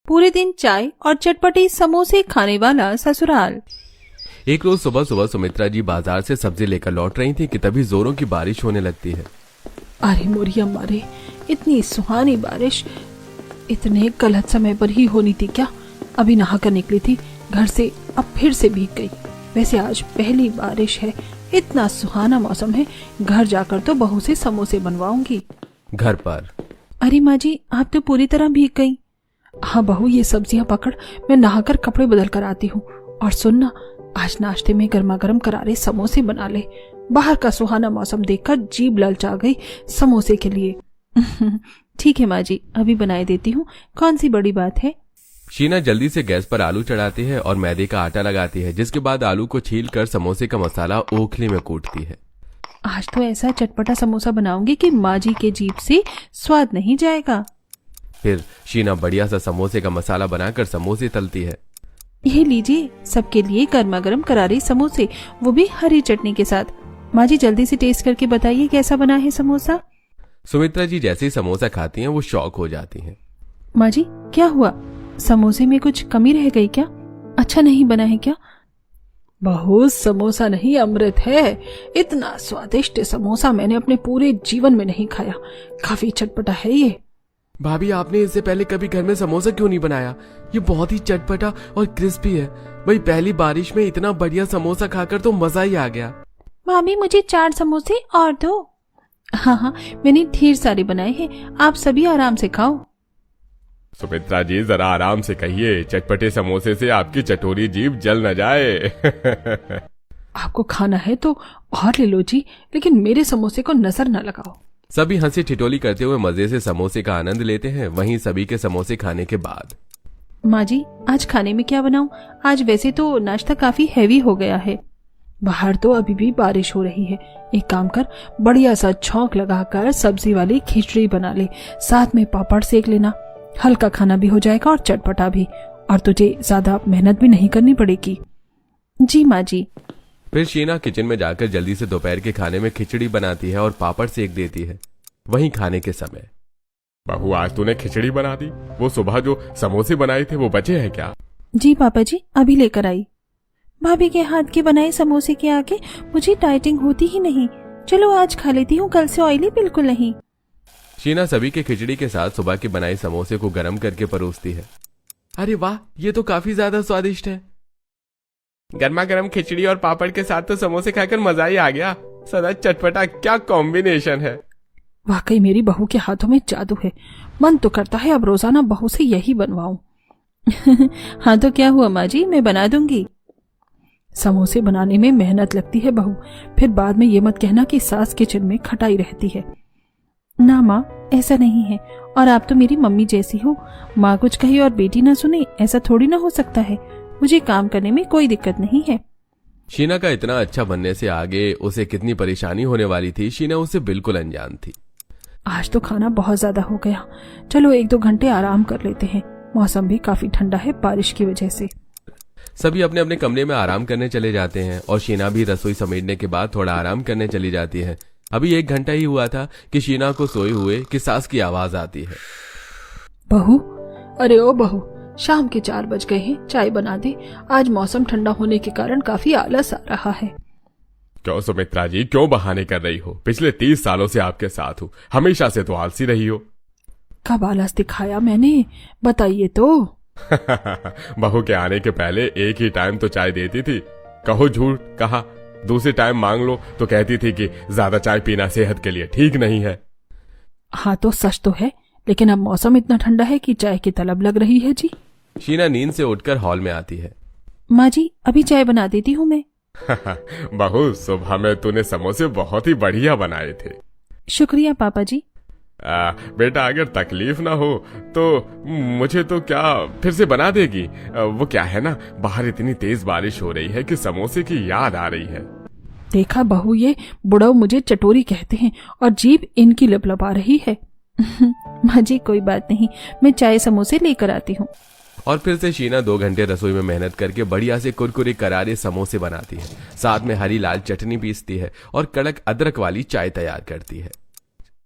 पूरे दिन चाय और चटपटे समोसे खाने वाला ससुराल। एक रोज सुबह सुबह सुमित्रा जी बाजार से सब्जी लेकर लौट रही थी कि तभी जोरों की बारिश होने लगती है। अरे मोरिया मारे, इतनी सुहानी बारिश इतने गलत समय पर ही होनी थी क्या? अभी नहाकर निकली थी घर से, अब फिर से भीग गई। वैसे आज पहली बारिश है, इतना सुहाना मौसम है, घर जाकर तो बहू से समोसे बनवाऊंगी। घर पर अरे माँ जी, आप तो पूरी तरह भीग गई। हाँ बहू, ये सब्जियां पकड़, मैं नहाकर कपड़े बदल कर आती हूँ। और सुनना, आज नाश्ते में गर्मा गर्म करारे समोसे बना ले। बाहर का सुहाना मौसम देखकर जीभ ललचा गई समोसे के लिए। ठीक है माँ जी, अभी बनाए देती हूँ, कौन सी बड़ी बात है। शीना जल्दी से गैस पर आलू चढ़ाती है और मैदे का आटा लगाती है, जिसके बाद आलू को छील कर समोसे का मसाला ओखली में कूटती है। आज तो ऐसा चटपटा समोसा बनाऊंगी कि माँ जी के जीभ से स्वाद नहीं जाएगा। फिर शीना बढ़िया सा समोसे का मसाला बनाकर समोसे तलती है। ये लीजिए, सबके लिए गर्मा गर्म करारे समोसे, वो भी हरी चटनी के साथ। माँ जी जल्दी से टेस्ट करके बताइए कैसा बना है समोसा। सुमित्रा जी जैसे ही समोसा खाती हैं वो शॉक हो जाती हैं। माँ जी क्या हुआ, समोसे में कुछ कमी रह गई क्या? अच्छा नहीं बना है क्या? बहुत समोसा नहीं, अमृत है। इतना स्वादिष्ट समोसा मैंने अपने पूरे जीवन में नहीं खाया। काफी चटपटा है ये। भाभी, आपने इससे पहले कभी घर में समोसा क्यों नहीं बनाया? ये बहुत ही चटपटा और क्रिस्पी है। भाई, पहली बारिश में इतना बढ़िया समोसा खाकर तो मजा ही आ गया। भाभी मुझे 4 समोसे और दो। हाँ, मैंने ढेर सारे बनाए हैं, आप सभी आराम से खाओ। सुमित्रा जी जरा आराम से कहिए, चटपटे समोसे से आपकी चटोरी जीभ जल न जाए। आपको खाना है तो और ले लो जी, लेकिन मेरे समोसे को नजर न लगाओ। सभी हंसी ठिठोली करते हुए मजे से समोसे का आनंद लेते हैं। वहीं सभी के समोसे खाने के बाद, माँ जी आज खाने में क्या बनाऊं? आज वैसे तो नाश्ता काफी हैवी हो गया है, बाहर तो अभी भी बारिश हो रही है। एक काम कर, बढ़िया सा छौंक लगाकर सब्जी वाली खिचड़ी बना ले, साथ में पापड़ सेक लेना। हल्का खाना भी हो जाएगा और चटपटा भी, और तुझे ज्यादा मेहनत भी नहीं करनी पड़ेगी। जी माँ जी। फिर शीना किचन में जाकर जल्दी से दोपहर के खाने में खिचड़ी बनाती है और पापड़ सेक देती है। वहीं खाने के समय, बहू आज तूने खिचड़ी बना दी, वो सुबह जो समोसे बनाए थे वो बचे हैं क्या? जी पापा जी, अभी लेकर आई। भाभी के हाथ के बनाए समोसे के आगे मुझे डाइटिंग होती ही नहीं। चलो आज खा लेती हूँ, कल से ऑयली बिल्कुल नहीं। शीना सभी के खिचड़ी के साथ सुबह के बनाए समोसे को गर्म करके परोसती है। अरे वाह, ये तो काफी ज्यादा स्वादिष्ट है। गर्मा गर्म खिचड़ी और पापड़ के साथ तो समोसे खाकर मजा ही आ गया। सदा चटपटा, क्या कॉम्बिनेशन है। वाकई मेरी बहू के हाथों में जादू है। मन तो करता है अब रोजाना बहू से यही बनवाऊं। हाँ तो क्या हुआ माँ जी, मैं बना दूंगी। समोसे बनाने में मेहनत लगती है बहू, फिर बाद में ये मत कहना कि सास किचन में खटाई रहती है। ना माँ, ऐसा नहीं है, और आप तो मेरी मम्मी जैसी हो। माँ कुछ कही और बेटी ना सुने, ऐसा थोड़ी ना हो सकता है। मुझे काम करने में कोई दिक्कत नहीं है। शीना का इतना अच्छा बनने से आगे उसे कितनी परेशानी होने वाली थी, शीना उससे बिल्कुल अनजान थी। आज तो खाना बहुत ज्यादा हो गया, चलो 1-2 घंटे आराम कर लेते हैं। मौसम भी काफी ठंडा है बारिश की वजह से। सभी अपने अपने कमरे में आराम करने चले जाते हैं और शीना भी रसोई समेटने के बाद थोड़ा आराम करने चली जाती है। अभी 1 घंटा ही हुआ था कि शीना को सोए हुए कि सास की आवाज आती है। बहू, अरे ओ बहू, शाम के 4 बज गए हैं, चाय बना दे। आज मौसम ठंडा होने के कारण काफी आलस आ रहा है। क्यों सुमित्रा जी, क्यों बहाने कर रही हो? पिछले 30 सालों से आपके साथ हूँ, हमेशा से तो आलसी रही हो। कब आलस दिखाया मैंने, बताइए तो। बहू के आने के पहले एक ही टाइम तो चाय देती थी। कहो झूठ कहा, दूसरे टाइम मांग लो तो कहती थी कि ज्यादा चाय पीना सेहत के लिए ठीक नहीं है। हाँ तो सच तो है, लेकिन अब मौसम इतना ठंडा है कि चाय की तलब लग रही है जी। शीना नींद से उठकर हॉल में आती है। माँ जी अभी चाय बना देती हूँ मैं। बहू, सुबह में तूने समोसे बहुत ही बढ़िया बनाए थे। शुक्रिया पापा जी। बेटा, अगर तकलीफ ना हो तो मुझे तो क्या फिर से बना देगी? वो क्या है ना, बाहर इतनी तेज बारिश हो रही है कि समोसे की याद आ रही है। देखा बहू, ये बुढ़ऊ मुझे चटोरी कहते हैं और जीभ इनकी लपलपा रही है। माँ जी कोई बात नहीं, मैं चाय समोसे लेकर आती हूँ। और फिर से शीना 2 घंटे रसोई में मेहनत करके बढ़िया से कुरकुरे करारे समोसे बनाती है, साथ में हरी लाल चटनी पीसती है और कड़क अदरक वाली चाय तैयार करती है।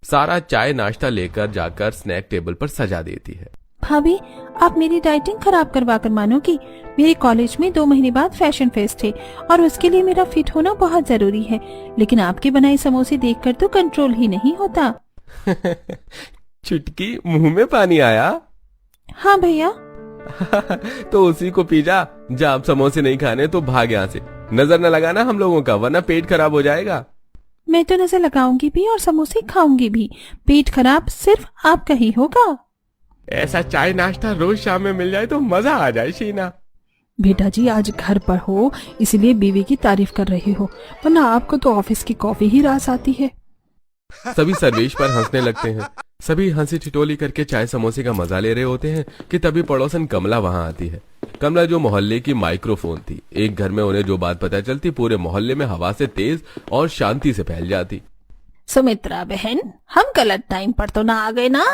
सारा चाय नाश्ता लेकर जाकर स्नैक टेबल पर सजा देती है। भाभी, आप मेरी डाइटिंग खराब करवा कर मानोगी। मेरे कॉलेज में 2 महीने बाद फैशन फेस्ट है और उसके लिए मेरा फिट होना बहुत जरूरी है, लेकिन आपके बनाए समोसे देखकर तो कंट्रोल ही नहीं होता। चुटकी मुंह में पानी आया। हाँ भैया। तो उसी को पी जा। जब आप समोसे नहीं खाने तो भाग यहाँ से। नजर न लगाना हम लोगों का, वरना पेट खराब हो जाएगा। मैं तो नजर लगाऊंगी भी और समोसे खाऊंगी भी। पेट खराब सिर्फ आपका ही होगा। ऐसा चाय नाश्ता रोज शाम में मिल जाए तो मजा आ जाए शीना। बेटा जी, आज घर पर हो इसलिए बीवी की तारीफ कर रही हो, वरना आपको तो ऑफिस की कॉफी ही रास आती है। सभी सर्वेश पर हंसने लगते हैं। सभी हंसी ठिठोली करके चाय समोसे का मजा ले रहे होते हैं कि तभी पड़ोसन कमला वहां आती है। कमला जो मोहल्ले की माइक्रोफोन थी। एक घर में उन्हें जो बात पता चलती पूरे मोहल्ले में हवा से तेज और शांति से फैल जाती। सुमित्रा बहन, हम गलत टाइम पर तो ना आ गए ना?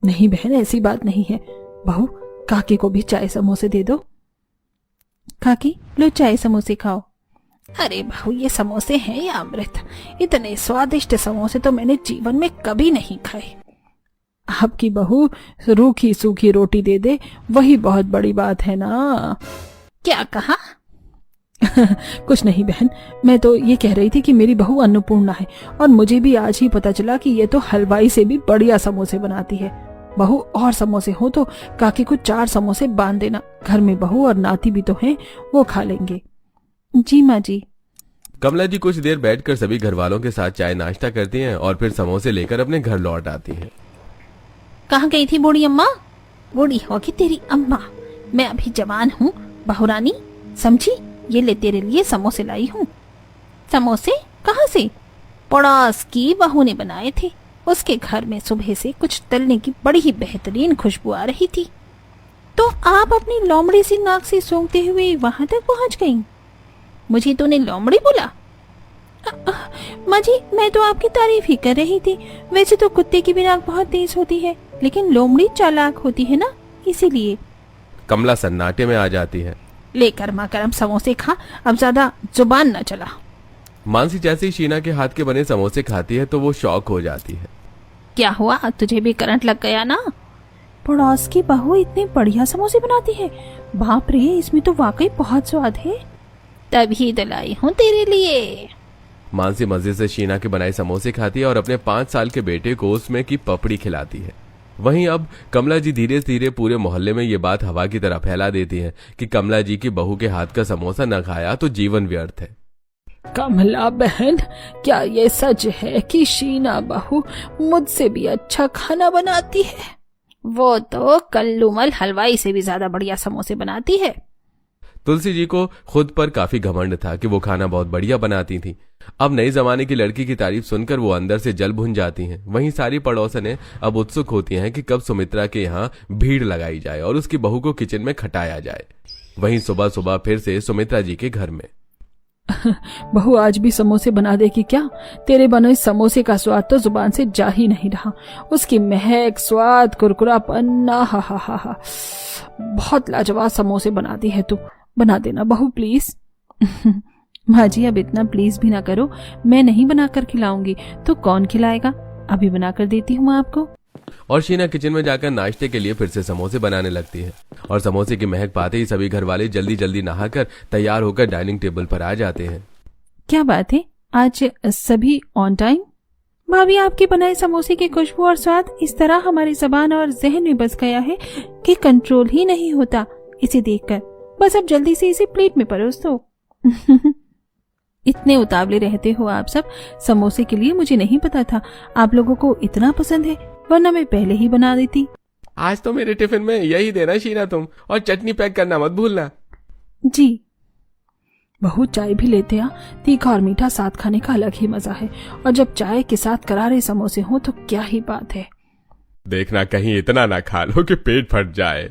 नहीं बहन, ऐसी बात नहीं है। बहू, काकी को भी चाय समोसे दे दो। काकी, लो चाय समोसे खाओ। अरे बहू, ये समोसे हैं या अमृत? इतने स्वादिष्ट समोसे तो मैंने जीवन में कभी नहीं खाए। आपकी बहू रूखी सूखी रोटी दे दे, वही बहुत बड़ी बात है ना। क्या कहा? कुछ नहीं बहन, मैं तो ये कह रही थी कि मेरी बहू अन्नपूर्णा है और मुझे भी आज ही पता चला कि ये तो हलवाई से भी बढ़िया समोसे बनाती है। बहू, और समोसे हो तो काकी को 4 समोसे बांध देना। घर में बहू और नाती भी तो हैं, वो खा लेंगे। जी माँ जी। कमला जी कुछ देर बैठकर सभी घर वालों के साथ चाय नाश्ता करती हैं और फिर समोसे लेकर अपने घर लौट आती हैं। कहाँ गई थी बूढ़ी अम्मा? बूढ़ी होगी तेरी अम्मा, मैं अभी जवान हूँ। बहुरानी समझी, ये ले तेरे लिए समोसे लाई हूँ। समोसे कहाँ से? पड़ोस की बहू ने बनाए थे। उसके घर में सुबह से कुछ तलने की बड़ी ही बेहतरीन खुशबू आ रही थी, तो आप अपनी लोमड़ी सी नाक से सूंघते हुए वहां तक पहुंच गईं। मुझे तूने लोमड़ी बोला? माँ जी, मैं तो आपकी तारीफ ही कर रही थी। वैसे तो कुत्ते की भी नाक बहुत तेज होती है, लेकिन लोमड़ी चालाक होती है ना, इसीलिए। कमला सन्नाटे में आ जाती है। ले गर्मा गर्म समोसे खा, अब ज्यादा जुबान न चला। मानसी जैसे ही शीना के हाथ के बने समोसे खाती है तो वो शॉक हो जाती है। क्या हुआ, तुझे भी करंट लग गया ना? पड़ोस की बहू इतने बढ़िया समोसे बनाती है। बाप रे, इसमें तो वाकई बहुत स्वाद है। तभी तो लाई हूँ तेरे लिए। मानसी मजे से शीना के बनाए समोसे खाती है और अपने 5 साल के बेटे को उसमें की पपड़ी खिलाती है। वहीं अब कमला जी धीरे धीरे पूरे मोहल्ले में ये बात हवा की तरह फैला देती है कि कमला जी की बहू के हाथ का समोसा न खाया तो जीवन व्यर्थ है। कमला बहन, क्या ये सच है कि शीना बहू मुझसे भी अच्छा खाना बनाती है? वो तो कल्लूमल हलवाई से भी ज्यादा बढ़िया समोसे बनाती है। तुलसी जी को खुद पर काफी घमंड था कि वो खाना बहुत बढ़िया बनाती थी। अब नई जमाने की लड़की की तारीफ सुनकर वो अंदर से जल भुन जाती हैं। वहीं सारी पड़ोसनें अब उत्सुक होती हैं कि कब सुमित्रा के यहाँ भीड़ लगाई जाए और उसकी बहू को किचन में खटाया जाए। वहीं सुबह सुबह फिर से सुमित्रा जी के घर में। बहू, आज भी समोसे बना देगी क्या? तेरे बने समोसे का स्वाद तो जुबान से जा ही नहीं रहा। उसकी महक, स्वाद, कुरकुरापन, हा। बहुत लाजवाब समोसे बनाती है तू। बना देना बहू प्लीज। माँ जी, अब इतना प्लीज भी ना करो। मैं नहीं बनाकर खिलाऊंगी तो कौन खिलाएगा? अभी बनाकर देती हूँ आपको। और शीना किचन में जाकर नाश्ते के लिए फिर से समोसे बनाने लगती है और समोसे की महक पाते ही सभी घर वाले जल्दी जल्दी नहाकर तैयार होकर डाइनिंग टेबल पर आ जाते हैं। क्या बात है, आज सभी ऑन टाइम? भाभी, आपके बनाए समोसे की खुशबू और स्वाद इस तरह हमारी जबान और जहन में बस गया है कि कंट्रोल ही नहीं होता इसे देखकर। बस अब जल्दी से इसे प्लेट में परोस दो। इतने उतावले रहते हो आप सब समोसे के लिए। मुझे नहीं पता था आप लोगों को इतना पसंद है, वरना मैं पहले ही बना देती। आज तो मेरे टिफिन में यही देना शीना तुम, और चटनी पैक करना मत भूलना। जी बहू, चाय भी लेते आ। तीखा और मीठा साथ खाने का अलग ही मजा है, और जब चाय के साथ करारे समोसे हो तो क्या ही बात है। देखना कहीं इतना ना खा लो कि पेट फट जाए।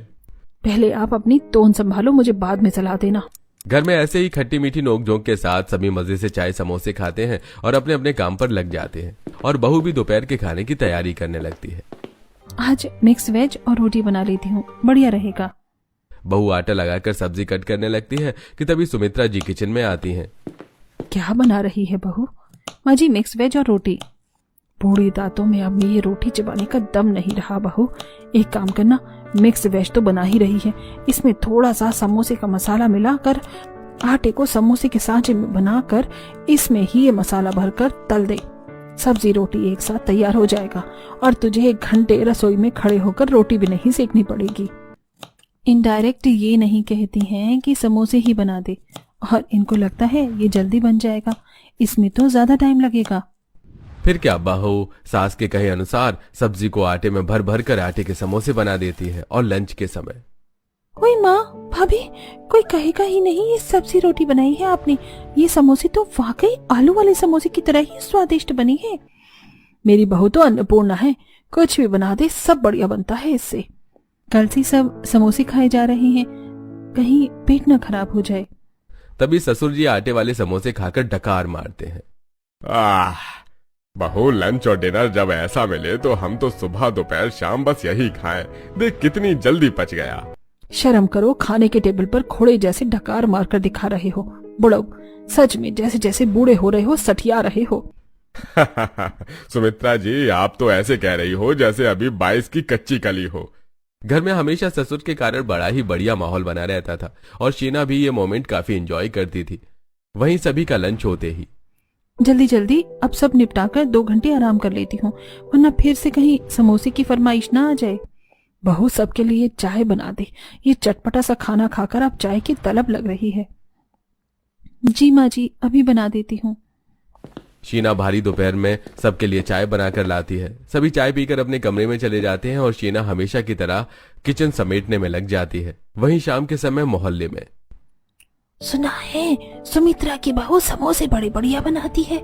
पहले आप अपनी टोन संभालो, मुझे बाद में सलाह देना। घर में ऐसे ही खट्टी मीठी नोक-झोंक के साथ सभी मजे से चाय समोसे खाते हैं और अपने अपने काम पर लग जाते हैं। और बहू भी दोपहर के खाने की तैयारी करने लगती है। आज मिक्स वेज और रोटी बना लेती हूँ, बढ़िया रहेगा। बहू आटा लगाकर सब्जी कट करने लगती है कि तभी सुमित्रा जी किचन में आती हैं। क्या बना रही है बहू? माँ जी, मिक्स वेज और रोटी। बूढ़े दांतों में अब ये रोटी चबाने का दम नहीं रहा बहू। एक काम करना, मिक्स वेज तो बना ही रही है, इसमें थोड़ा सा समोसे का मसाला मिलाकर आटे को समोसे के सांचे में बनाकर इसमें ही ये मसाला भरकर तल दे। सब्जी रोटी एक साथ तैयार हो जाएगा और तुझे 1 घंटे रसोई में खड़े होकर रोटी भी नहीं सेकनी पड़ेगी। इनडायरेक्ट ये नहीं कहती हैं कि समोसे ही बना दे, और इनको लगता है ये जल्दी बन जाएगा, इसमें तो ज्यादा टाइम लगेगा। फिर क्या बहू सास के कहे अनुसार सब्जी को आटे में भर भर कर आटे के समोसे बना देती है। और लंच के समय, ओए माँ, भाभी, कोई कहेगा ही नहीं ये सब्जी रोटी बनाई है आपने। ये समोसे तो वाकई आलू वाले समोसे की तरह ही स्वादिष्ट बनी है। मेरी बहू तो अन्नपूर्णा है, कुछ भी बना दे सब बढ़िया बनता है इससे। कल से सब समोसे खाए जा रहे हैं, कहीं पेट न खराब हो जाए। तभी ससुर जी आटे वाले समोसे खाकर डकार मारते हैं। बहू, लंच और डिनर जब ऐसा मिले तो हम तो सुबह दोपहर शाम बस यही खाएं। देख कितनी जल्दी पच गया। शर्म करो, खाने के टेबल पर घोड़े जैसे डकार मारकर दिखा रहे हो। बुढ़ऊ, सच में जैसे जैसे बूढ़े हो रहे हो सठिया रहे हो। सुमित्रा जी, आप तो ऐसे कह रही हो जैसे अभी 22 की कच्ची कली हो। घर में हमेशा ससुर के कारण बड़ा ही बढ़िया माहौल बना रहता था और शीना भी ये मोमेंट काफी एंजॉय करती थी। वहीं सभी का लंच होते ही जल्दी जल्दी अब सब निपटाकर 2 घंटे आराम कर लेती हूँ, वरना फिर से कहीं समोसे की फरमाइश ना आ जाए। बहू, सबके लिए चाय बना दे, ये चटपटा सा खाना खाकर अब चाय की तलब लग रही है। जी माँ जी, अभी बना देती हूँ। शीना भारी दोपहर में सबके लिए चाय बनाकर लाती है। सभी चाय पीकर अपने कमरे में चले जाते हैं और शीना हमेशा की तरह किचन समेटने में लग जाती है। वहीं शाम के समय मोहल्ले में, सुना है सुमित्रा की बहू समोसे बड़े बढ़िया बनाती है।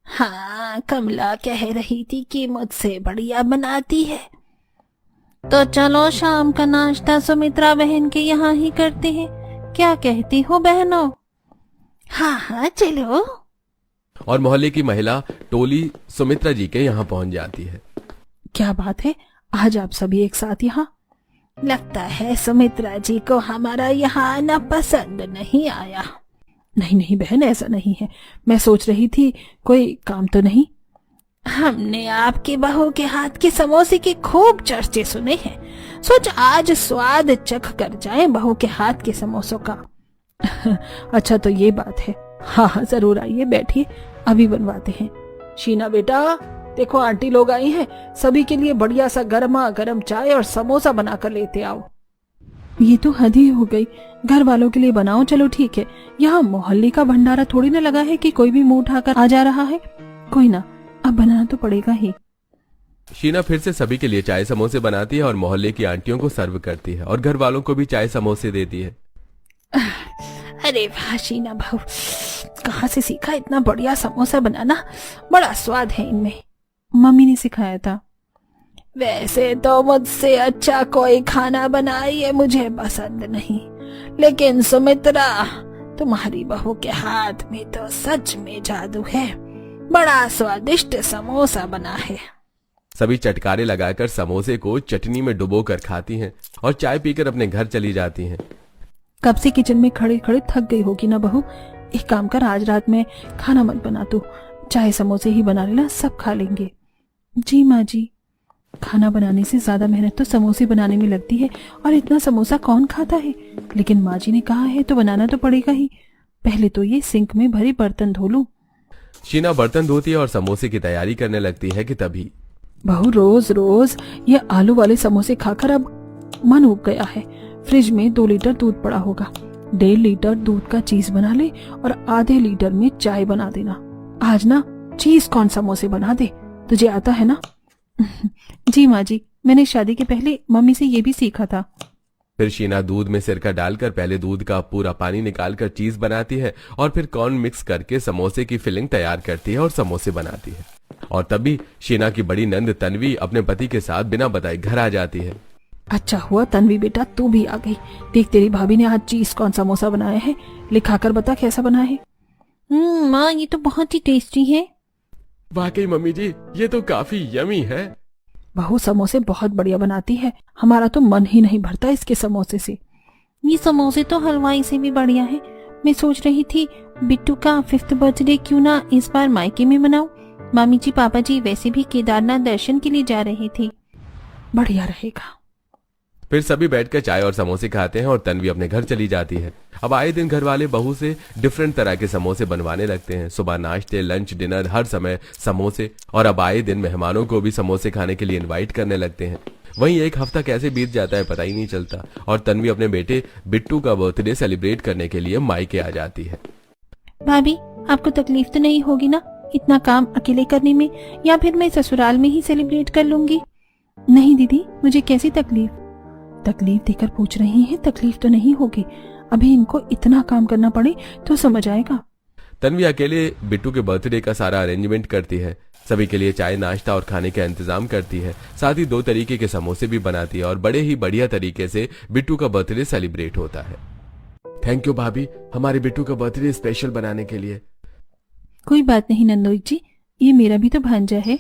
हाँ, कमला कह रही थी कि मुझसे बढ़िया बनाती है। तो चलो शाम का नाश्ता सुमित्रा बहन के यहाँ ही करते हैं, क्या कहती हो बहनों? हाँ हाँ चलो। और मोहल्ले की महिला टोली सुमित्रा जी के यहाँ पहुंच जाती है। क्या बात है, आज आप सभी एक साथ यहाँ? लगता है सुमित्रा जी को हमारा यहाँ आना पसंद नहीं आया। नहीं नहीं बहन, ऐसा नहीं है, मैं सोच रही थी कोई काम तो नहीं। हमने आपकी बहू के हाथ के समोसे के खूब चर्चे सुने हैं, सोच आज स्वाद चख कर जाए बहू के हाथ के समोसों का। अच्छा तो ये बात है। हाँ हाँ जरूर आइए, बैठिए, अभी बनवाते हैं। शीना बेटा, देखो आंटी लोग आई हैं, सभी के लिए बढ़िया सा गर्मा गर्म चाय और समोसा बनाकर लेते आओ। ये तो हद ही हो गई, घर वालों के लिए बनाओ, चलो ठीक है। यहाँ मोहल्ले का भंडारा थोड़ी ना लगा है कि कोई भी मुंह उठाकर आ जा रहा है। कोई ना, अब बनाना तो पड़ेगा ही। शीना फिर से सभी के लिए चाय समोसे बनाती है और मोहल्ले की आंटियों को सर्व करती है और घर वालों को भी चाय समोसे देती है। अरे वाह शीना बहू, कहाँ से सीखा इतना बढ़िया समोसा बनाना, बड़ा स्वाद है इनमें। मम्मी ने सिखाया था। वैसे तो मुझसे अच्छा कोई खाना बनाए मुझे पसंद नहीं, लेकिन सुमित्रा तुम्हारी बहू के हाथ में तो सच में जादू है, बड़ा स्वादिष्ट समोसा बना है। सभी चटकारे लगाकर समोसे को चटनी में डुबोकर खाती हैं और चाय पीकर अपने घर चली जाती हैं। कब से किचन में खड़े खड़े थक गई होगी ना बहू, एक काम कर, आज रात में खाना मत बना, तू चाय समोसे ही बना लेना, सब खा लेंगे। जी माँ जी, खाना बनाने से ज्यादा मेहनत तो समोसे बनाने में लगती है, और इतना समोसा कौन खाता है, लेकिन माँ जी ने कहा है तो बनाना तो पड़ेगा ही। पहले तो ये सिंक में भरे बर्तन धो लूं। शीना बर्तन धोती है और समोसे की तैयारी करने लगती है कि तभी बहू, रोज रोज ये आलू वाले समोसे खाकर अब मन उब गया है। फ्रिज में 2 लीटर दूध पड़ा होगा, 1.5 लीटर दूध का चीज बना ले और आधे लीटर में चाय बना देना। आज ना चीज कॉर्न समोसे बना दे, तुझे आता है ना? जी माँ जी, मैंने शादी के पहले मम्मी से ये भी सीखा था। फिर शीना दूध में सिरका डालकर पहले दूध का पूरा पानी निकालकर चीज बनाती है और फिर कॉर्न मिक्स करके समोसे की फिलिंग तैयार करती है और समोसे बनाती है। और तभी शीना की बड़ी नंद तन्वी अपने पति के साथ बिना बताए घर आ जाती है। अच्छा हुआ तन्वी बेटा तू भी आ गई, देख तेरी भाभी ने आज चीज कॉर्न समोसा बनाया है, लिखाकर बता कैसा बना है। माँ, ये तो बहुत ही टेस्टी है। वाकई मम्मी जी, ये तो काफी यमी है। बहू समोसे बहुत बढ़िया बनाती है, हमारा तो मन ही नहीं भरता इसके समोसे से। ये समोसे तो हलवाई से भी बढ़िया है। मैं सोच रही थी बिट्टू का 5th बर्थडे क्यों ना इस बार मायके में मनाऊं, मामी जी पापा जी वैसे भी केदारनाथ दर्शन के लिए जा रहे थे। बढ़िया रहेगा। फिर सभी बैठकर चाय और समोसे खाते हैं और तन्वी अपने घर चली जाती है। अब आए दिन घर वाले बहू से डिफरेंट तरह के समोसे बनवाने लगते हैं। सुबह नाश्ते, लंच, डिनर, हर समय समोसे। और अब आए दिन मेहमानों को भी समोसे खाने के लिए इनवाइट करने लगते हैं। वहीं एक हफ्ता कैसे बीत जाता है पता ही नहीं चलता और तन्वी अपने बेटे बिट्टू का बर्थडे सेलिब्रेट करने के लिए मायके आ जाती है। भाभी आपको तकलीफ तो नहीं होगी ना इतना काम अकेले करने में, या फिर मैं ससुराल में ही सेलिब्रेट कर लूंगी? नहीं दीदी, मुझे कैसी तकलीफ देकर पूछ रही हैं? तकलीफ तो नहीं होगी। अभी इनको इतना काम करना पड़े तो समझ आएगा। तन्वी अकेले बिट्टू के बर्थडे का सारा अरेंजमेंट करती है। सभी के लिए चाय, नाश्ता और खाने का इंतजाम करती है। साथ ही 2 तरीके के समोसे भी बनाती है और बड़े ही बढ़िया तरीके से बिट्टू का बर्थडे सेलिब्रेट होता है। थैंक यू भाभी, हमारे बिट्टू का बर्थडे स्पेशल बनाने के लिए। कोई बात नहीं नंदोई जी, ये मेरा भी तो भांजा है।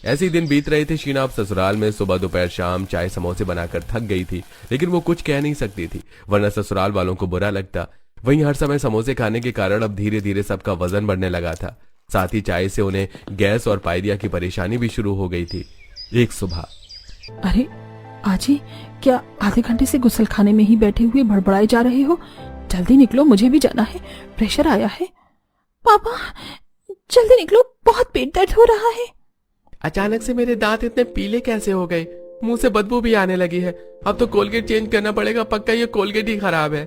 ऐसे ही दिन बीत रहे थे। शीना अब ससुराल में सुबह दोपहर शाम चाय समोसे बनाकर थक गई थी, लेकिन वो कुछ कह नहीं सकती थी वरना ससुराल वालों को बुरा लगता। वहीं हर समय समोसे खाने के कारण अब धीरे धीरे सबका वजन बढ़ने लगा था। साथ ही चाय से उन्हें गैस और पायरिया की परेशानी भी शुरू हो गई थी। एक सुबह, अरे आजी, क्या आधे घंटे से गुसल खाने में ही बैठे हुए बड़बड़ाए जा रहे हो? जल्दी निकलो, मुझे भी जाना है, प्रेशर आया है। पापा जल्दी निकलो, बहुत पेट दर्द हो रहा है। अचानक से मेरे दांत इतने पीले कैसे हो गए? मुंह से बदबू भी आने लगी है। अब तो कोलगेट चेंज करना पड़ेगा, पक्का ये कोलगेट ही खराब है।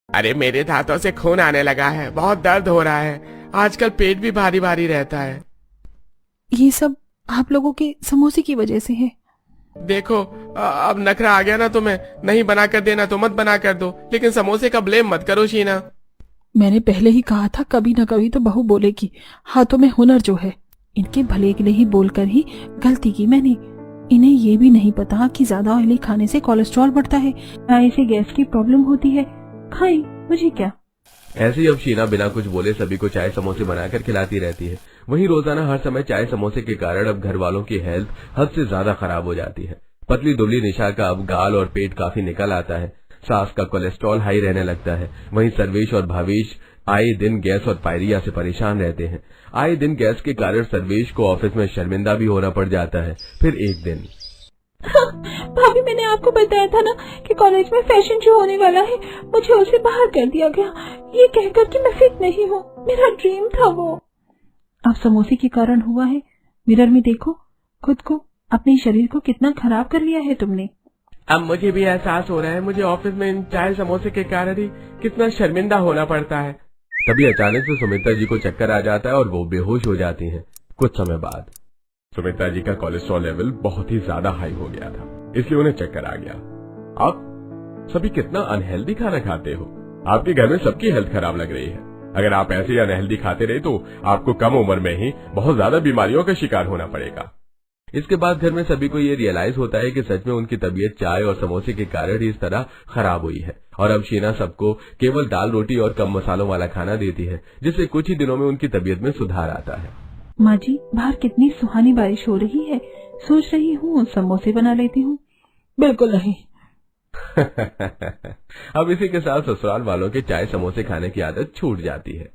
अरे मेरे दांतों से खून आने लगा है, बहुत दर्द हो रहा है। आजकल पेट भी भारी भारी रहता है। ये सब आप लोगों के समोसे की वजह से है। देखो अब नखरा आ गया ना तुम्हें। नहीं बना कर देना तो मत बना कर दो, लेकिन समोसे का ब्लेम मत करो शीना। मैंने पहले ही कहा था कभी न कभी तो बहू बोलेगी। हाथों में हुनर जो है, इनके भले के लिए ही बोलकर ही गलती की मैंने। इन्हें ये भी नहीं पता कि ज्यादा ऑयली खाने से कोलेस्ट्रॉल बढ़ता है, ऐसे गैस की प्रॉब्लम होती है। खाएं, मुझे क्या। ऐसे ही अब शीना बिना कुछ बोले सभी को चाय समोसे बनाकर खिलाती रहती है। वहीं रोजाना हर समय चाय समोसे के कारण अब घर वालों की हेल्थ हद से ज्यादा खराब हो जाती है। पतली दुबली निशा का अब गाल और पेट काफी निकल आता है। सास का कोलेस्ट्रॉल हाई रहने लगता है। वहीं सर्वेश और भावेश आए दिन गैस और पायरिया से परेशान रहते हैं। आए दिन गैस के कारण सर्वेश को ऑफिस में शर्मिंदा भी होना पड़ जाता है। फिर एक दिन, भाभी मैंने आपको बताया था ना कि कॉलेज में फैशन शो होने वाला है, मुझे उसे बाहर कर दिया गया, ये कहकर कि मैं फिट नहीं हूँ। मेरा ड्रीम था वो। अब समोसे के कारण हुआ है। मिरर में देखो खुद को, अपने शरीर को कितना खराब कर लिया है तुमने। अब मुझे भी एहसास हो रहा है मुझे ऑफिस में इन चाय समोसे के कारण ही कितना शर्मिंदा होना पड़ता है। तभी अचानक से सुमित्रा जी को चक्कर आ जाता है और वो बेहोश हो जाती हैं। कुछ समय बाद सुमित्रा जी का कोलेस्ट्रॉल लेवल बहुत ही ज्यादा हाई हो गया था, इसलिए उन्हें चक्कर आ गया। आप सभी कितना अनहेल्दी खाना खाते हो। आपके घर में सबकी हेल्थ खराब लग रही है। अगर आप ऐसे ही अनहेल्दी खाते रहे तो आपको कम उम्र में ही बहुत ज्यादा बीमारियों का शिकार होना पड़ेगा। इसके बाद घर में सभी को ये रियलाइज होता है कि सच में उनकी तबीयत चाय और समोसे के कारण ही इस तरह खराब हुई है। और अब शीना सबको केवल दाल रोटी और कम मसालों वाला खाना देती है, जिससे कुछ ही दिनों में उनकी तबीयत में सुधार आता है। माँ जी, बाहर कितनी सुहानी बारिश हो रही है, सोच रही हूँ समोसे बना लेती हूँ। बिल्कुल नहीं। अब इसी के साथ ससुराल वालों के चाय समोसे खाने की आदत छूट जाती है।